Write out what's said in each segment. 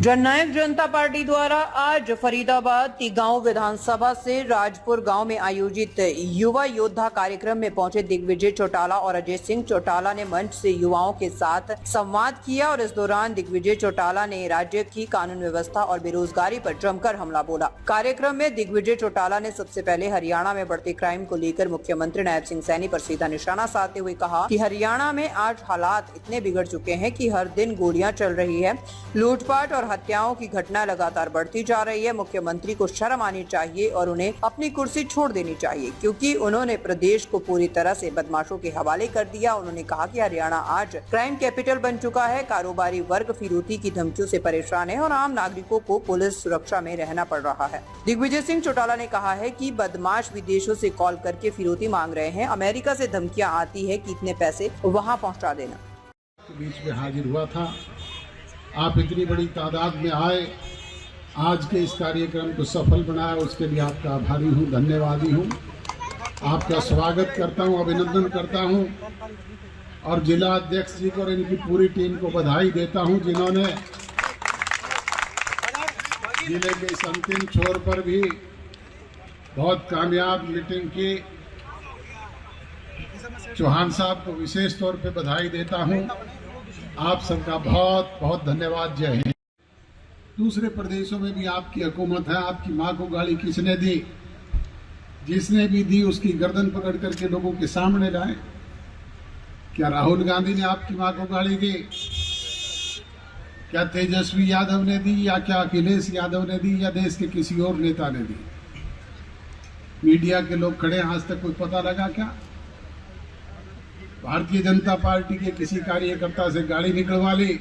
जननायक जनता party द्वारा आज फरीदाबाद तिगांव विधानसभा से राजपुर गांव में आयोजित युवा योद्धा कार्यक्रम में पहुंचे दिग्विजय चौटाला और अजय सिंह चौटाला ने मंच से युवाओं के साथ संवाद किया और इस दौरान दिग्विजय चौटाला ने राज्य की कानून व्यवस्था और बेरोजगारी पर जमकर हमला बोला। कार्यक्रम में दिग्विजय चौटाला ने सबसे पहले हरियाणा में बढ़ते क्राइम को लेकर मुख्यमंत्री नायब सिंह सैनी पर सीधा निशाना साधते हुए कहा कि हरियाणा में आज हालात इतने बिगड़ चुके हैं कि हर दिन गोलियां चल रही है, लूटपाट और हत्याओं की घटना लगातार बढ़ती जा रही है। मुख्यमंत्री को शर्म आनी चाहिए और उन्हें अपनी कुर्सी छोड़ देनी चाहिए, क्योंकि उन्होंने प्रदेश को पूरी तरह से बदमाशों के हवाले कर दिया। उन्होंने कहा कि हरियाणा आज क्राइम कैपिटल बन चुका है, कारोबारी वर्ग फिरौती की धमकियों से परेशान है और आम नागरिकों को पुलिस सुरक्षा में रहना पड़ रहा है। दिग्विजय सिंह चौटाला ने कहा है कि बदमाश विदेशों से कॉल करके फिरौती मांग रहे हैं। अमेरिका से धमकियां आती है कि इतने पैसे वहां पहुंचा देना। बीच में हाजिर हुआ था, आप इतनी बड़ी तादाद में आए, आज के इस कार्यक्रम को सफल बनाया, उसके लिए आपका आभारी हूँ, धन्यवादी हूँ। आपका स्वागत करता हूँ, अभिनंदन करता हूँ और जिला अध्यक्ष जी को और इनकी पूरी टीम को बधाई देता हूँ, जिन्होंने जिले के इस अंतिम छोर पर भी बहुत कामयाब मीटिंग की। चौहान साहब को विशेष तौर पे बधाई देता हूँ। आप सबका बहुत बहुत धन्यवाद। जय हिंद। दूसरे प्रदेशों में भी आपकी हुकूमत है। आपकी माँ को गाली किसने दी? जिसने भी दी उसकी गर्दन पकड़ करके लोगों के सामने लाए। क्या राहुल गांधी ने आपकी माँ को गाली दी? क्या तेजस्वी यादव ने दी, या क्या अखिलेश यादव ने दी, या देश के किसी और नेता ने दी? मीडिया के लोग खड़े, आज तक कोई पता लगा क्या? भारतीय जनता पार्टी के किसी कार्यकर्ता से गाड़ी निकलवा ली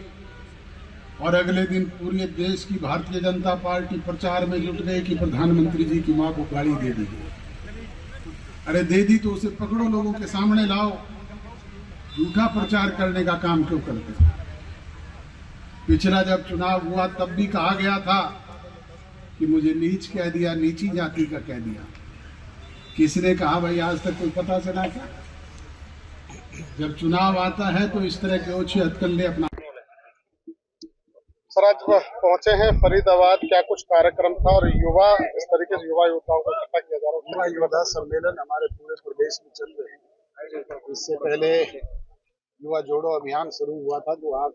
और अगले दिन पूरे देश की भारतीय जनता पार्टी प्रचार में जुट गई कि प्रधानमंत्री जी की मां को गाड़ी दे दी। अरे दे दी तो उसे पकड़ो, लोगों के सामने लाओ। झूठा प्रचार करने का काम क्यों करते? पिछला जब चुनाव हुआ तब भी कहा गया था कि मुझे नीच कह दिया, नीची जाति का कह दिया। किसने कहा भाई? आज तक कोई पता चला क्या? जब चुनाव आता है तो इस तरह के ओछे हथकंडे अपना। सर, आज पहुंचे हैं फरीदाबाद, क्या कुछ कार्यक्रम था और युवा इस तरीके से युवा योद्धाओं को इकट्ठा किया जा रहा है? युवा योद्धा सम्मेलन हमारे पूरे प्रदेश में चल रहे हैं। इससे पहले युवा जोड़ो अभियान शुरू हुआ था, जो आज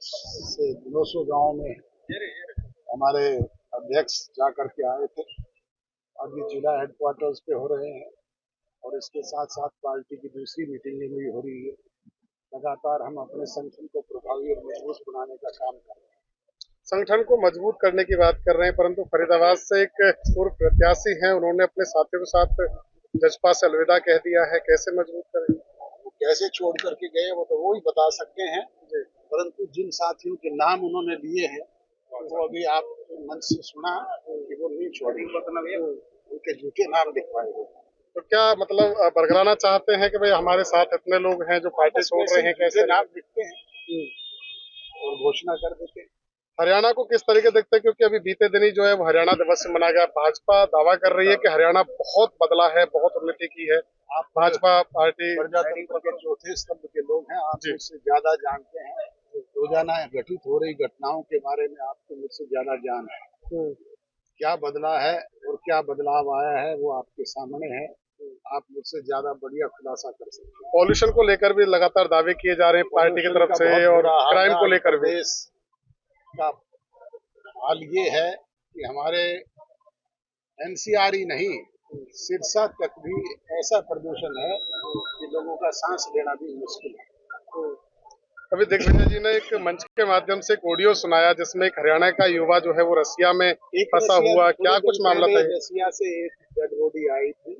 से 200 गाँव में हमारे अध्यक्ष जा करके आए थे। अब ये जिला हेडक्वार्टर्स पे हो रहे हैं और इसके साथ साथ पार्टी की दूसरी मीटिंगें भी हो रही है। लगातार हम अपने संगठन को प्रभावी और मजबूत बनाने का काम कर रहे हैं। संगठन को मजबूत करने की बात कर रहे हैं, परंतु फरीदाबाद से एक पूर्व प्रत्याशी हैं, उन्होंने अपने साथियों के साथ जजपा से अलविदा कह दिया है। कैसे मजबूत करेंगे? वो कैसे छोड़ करके गए वो तो वो ही बता सकते हैं, परंतु जिन साथियों के नाम उन्होंने लिए हैं वो अभी आप मंच से सुना कि वो नहीं छोड़ेंगे, उनके झूठे नाम लिखवाए गए। तो क्या मतलब बरगलाना चाहते हैं कि भाई हमारे साथ इतने लोग हैं जो पार्टी छोड़ रहे हैं? कैसे नाम लिखते हैं और घोषणा कर देते हैं। हरियाणा को किस तरीके देखते हैं? क्योंकि अभी बीते दिन ही जो है वो हरियाणा दिवस से मनाया गया। भाजपा दावा कर रही है कि हरियाणा बहुत बदला है, बहुत उन्नति की है। आप भाजपा पार्टी प्रजातंत्र के चौथे स्तंभ के लोग हैं, आप मुझसे ज्यादा जानते हैं। रोजाना घटित हो रही घटनाओं के बारे में आपको मुझसे ज्यादा जान है। क्या बदला है और क्या बदलाव आया है वो आपके सामने है। आप मुझसे ज्यादा बढ़िया खुलासा कर सकते हैं। पॉल्यूशन को लेकर भी लगातार दावे किए जा रहे हैं पार्टी की तरफ से और क्राइम को लेकर भी। देश का हाल ये है कि हमारे एनसीआर ही नहीं, सिरसा तक भी ऐसा प्रदूषण है कि लोगों का सांस लेना भी मुश्किल है। अभी दिग्विजय जी ने एक मंच के माध्यम से एक ऑडियो सुनाया जिसमें एक हरियाणा का युवा जो है वो रसिया में फंसा हुआ। क्या कुछ मामला था? रसिया से एक डेड बॉडी आई थी,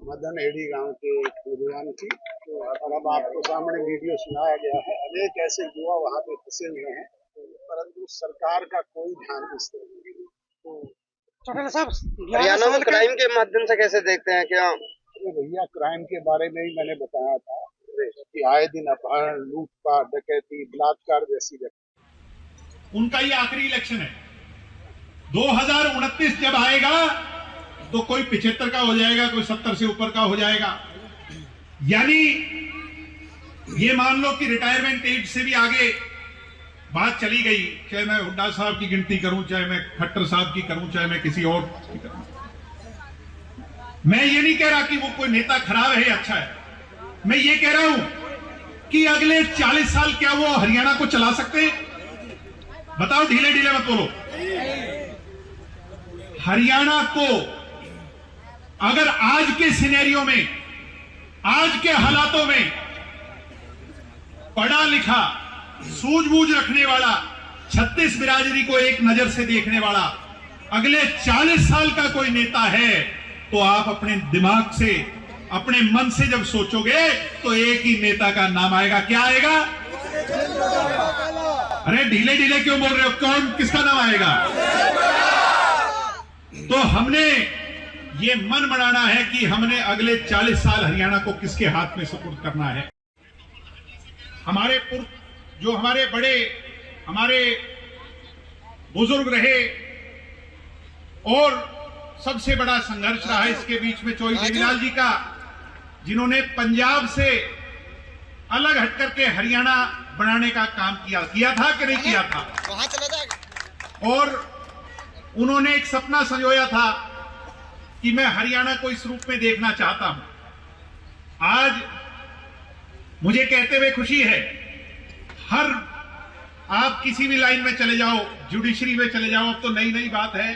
मदन हेड़ी गांव के एक नौजवान की, और अब आपको सामने वीडियो सुनाया गया है। अनेक ऐसे युवा वहाँ पे फंसे हुए हैं, परंतु सरकार का कोई ध्यान इस तरह नहीं। हरियाणा को क्राइम के माध्यम से कैसे देखते हैं? क्या भैया, क्राइम के बारे में ही मैंने बताया था कि आए दिन अपहरण, लूटपाट, डकैती, बलात्कार जैसी घटना। उनका ये आखिरी इलेक्शन है। 2029 जब आएगा तो कोई 75 का हो जाएगा, कोई 70 से ऊपर का हो जाएगा। यानी ये मान लो कि रिटायरमेंट एज से भी आगे बात चली गई, चाहे मैं हुड्डा साहब की गिनती करूं, चाहे मैं खट्टर साहब की करूं, चाहे मैं किसी और की करूं। मैं ये नहीं कह रहा कि वो कोई नेता खराब है या अच्छा है, मैं ये कह रहा हूं कि अगले 40 साल क्या वो हरियाणा को चला सकते हैं? बताओ, ढीले ढीले मत बोलो। हरियाणा को अगर आज के सिनेरियो में, आज के हालातों में पढ़ा लिखा, सूझबूझ रखने वाला, 36 बिरादरी को एक नजर से देखने वाला अगले 40 साल का कोई नेता है, तो आप अपने दिमाग से, अपने मन से जब सोचोगे तो एक ही नेता का नाम आएगा। क्या आएगा? अरे ढीले ढीले क्यों बोल रहे हो? कौन, किसका नाम आएगा? तो हमने ये मन बनाना है कि हमने अगले 40 साल हरियाणा को किसके हाथ में सुपुर्द करना है। हमारे जो हमारे बड़े, हमारे बुजुर्ग रहे और सबसे बड़ा संघर्ष रहा इसके बीच में चौधरी देवीलाल जी का, जिन्होंने पंजाब से अलग हट करके हरियाणा बनाने का काम किया था कि नहीं किया था? और उन्होंने एक सपना संजोया था कि मैं हरियाणा को इस रूप में देखना चाहता हूं। आज मुझे कहते हुए खुशी है, आप किसी भी लाइन में चले जाओ, जुडिशरी में चले जाओ, अब तो नई नई बात है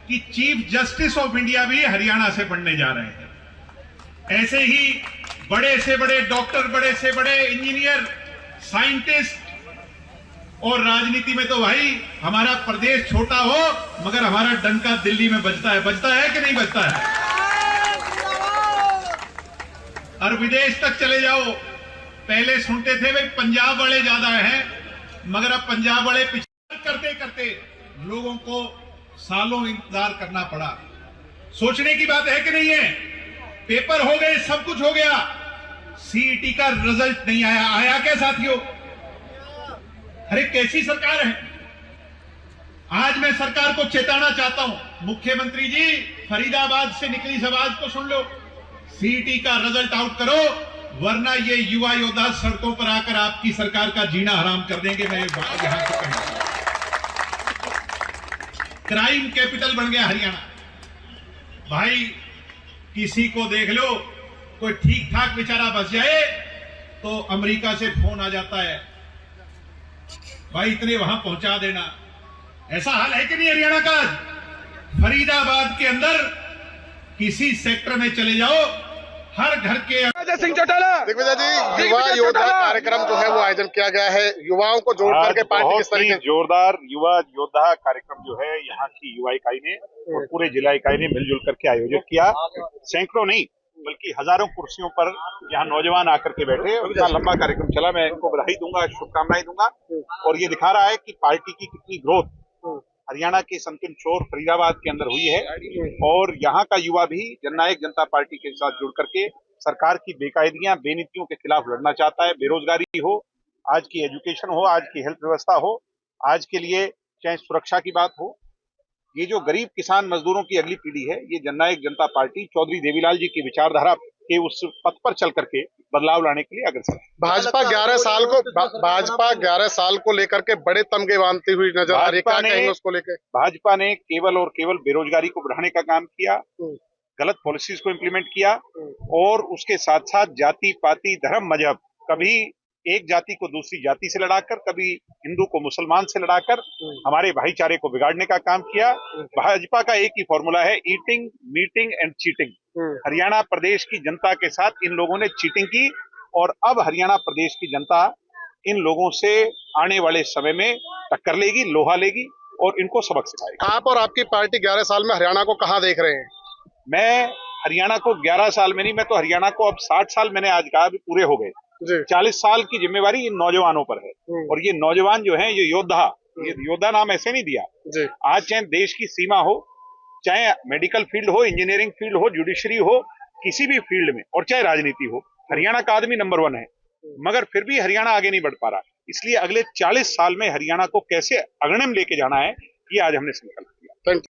कि चीफ जस्टिस ऑफ इंडिया भी हरियाणा से बनने जा रहे हैं। ऐसे ही बड़े से बड़े डॉक्टर, बड़े से बड़े इंजीनियर, साइंटिस्ट, और राजनीति में तो भाई हमारा प्रदेश छोटा हो मगर हमारा डंका दिल्ली में बजता है कि नहीं बजता है? और विदेश तक चले जाओ, पहले सुनते थे भाई पंजाब वाले ज्यादा हैं, मगर अब पंजाब वाले पिछड़ करते करते लोगों को सालों इंतजार करना पड़ा। सोचने की बात है कि नहीं है? पेपर हो गए, सब कुछ हो गया, सीईटी का रिजल्ट नहीं आया क्या साथियों? अरे कैसी सरकार है? आज मैं सरकार को चेताना चाहता हूं, मुख्यमंत्री जी, फरीदाबाद से निकली इस आवाज को सुन लो, सीईटी का रिजल्ट आउट करो, वरना ये युवा योद्धा सड़कों पर आकर आपकी सरकार का जीना हराम कर देंगे। मैं यहां से कहूंगा, क्राइम कैपिटल बन गया हरियाणा। भाई किसी को देख लो, कोई ठीक ठाक बेचारा बच जाए तो अमेरिका से फोन आ जाता है, भाई इतने वहां पहुंचा देना। ऐसा हाल है कि नहीं हरियाणा का? फरीदाबाद के अंदर किसी सेक्टर में चले जाओ, हर घर के दिग्विजय जी, युवा योद्धा कार्यक्रम जो है वो आयोजन किया गया है, युवाओं को जोड़ करके पार्टी किस तरीके से? जोरदार युवा योद्धा कार्यक्रम जो है यहाँ की युवा इकाई ने और पूरे जिला इकाई ने मिलजुल करके आयोजित किया। सैकड़ों नहीं बल्कि हजारों कुर्सियों पर यहाँ नौजवान आकर के बैठे, इतना लंबा कार्यक्रम चला। मैं इनको बधाई दूंगा, शुभकामनाएं दूंगा, और ये दिखा रहा है कि पार्टी की कितनी ग्रोथ हरियाणा के संकीर्ण शोर फरीदाबाद के अंदर हुई है। और यहाँ का युवा भी जननायक जनता पार्टी के साथ जुड़ करके सरकार की बेकायदियां, बेनीतियों के खिलाफ लड़ना चाहता है। बेरोजगारी हो, आज की एजुकेशन हो, आज की हेल्थ व्यवस्था हो, आज के लिए चाहे सुरक्षा की बात हो, ये जो गरीब किसान मजदूरों की अगली पीढ़ी है, ये जननायक जनता पार्टी चौधरी देवीलाल जी की विचारधारा के उस पथ पर चल करके बदलाव लाने के लिए अग्रसर है। भाजपा 11 साल को लेकर के बड़े तमगे बांधती हुई नजर आ रही है, क्या कहेंगे उसको लेकर? भाजपा ने केवल और केवल बेरोजगारी को बढ़ाने का काम किया, गलत पॉलिसीज को इम्प्लीमेंट किया, और उसके साथ साथ जाति पाति धर्म मजहब, कभी एक जाति को दूसरी जाति से लड़ाकर, कभी हिंदू को मुसलमान से लड़ाकर हमारे भाईचारे को बिगाड़ने का काम किया। भाजपा का एक ही फॉर्मूला है, eating, meeting and cheating. Haryana प्रदेश की जनता के साथ इन लोगों ने चीटिंग की, और अब हरियाणा प्रदेश की जनता इन लोगों से आने वाले समय में टक्कर लेगी, लोहा लेगी और इनको सबक सिखाएगी। आप और आपकी पार्टी 11 साल में हरियाणा को कहाँ देख रहे हैं? मैं हरियाणा को 11 साल में नहीं, मैं तो हरियाणा को अब 60 साल मैंने आज कहा भी पूरे हो गए। 40 साल की जिम्मेवारी इन नौजवानों पर है, और ये नौजवान जो हैं, ये योद्धा, ये योद्धा नाम ऐसे नहीं दिया। आज चाहे देश की सीमा हो, चाहे मेडिकल फील्ड हो, इंजीनियरिंग फील्ड हो, जुडिशरी हो, किसी भी फील्ड में, और चाहे राजनीति हो, हरियाणा का आदमी नंबर 1 है, मगर फिर भी हरियाणा आगे नहीं बढ़ पा रहा। इसलिए अगले 40 साल में हरियाणा को कैसे अग्रणीय लेके जाना है, ये आज हमने संकल्प किया।